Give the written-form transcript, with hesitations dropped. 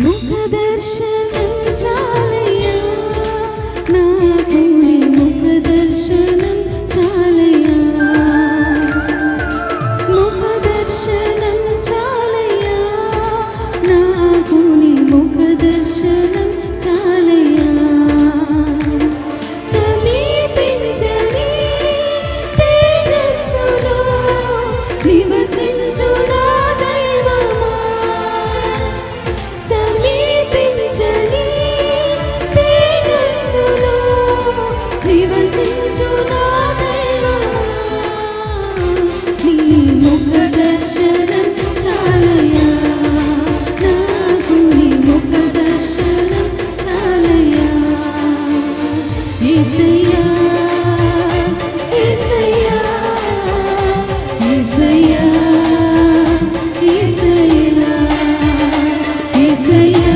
ముఖదర్శనం చాలయ్యా నాకు నీ ముఖదర్శనం చాలయ్యా ముఖదర్శనం చాలయ్యా నాకు నీ ముఖదర్శనం చాలయ్యా సమీపించని తేజస్సులో నివసించు నా దైవమా సమీపించని తేజస్సులో నివసించు నా దైవమా నీ ముఖదర్శనం చాలయ్యా నాకు నీ ముఖదర్శనం చాలయ్యా యేసయ్యా యేసయ్యా యేసయ్యా యేసయ్యా యేసయ్యా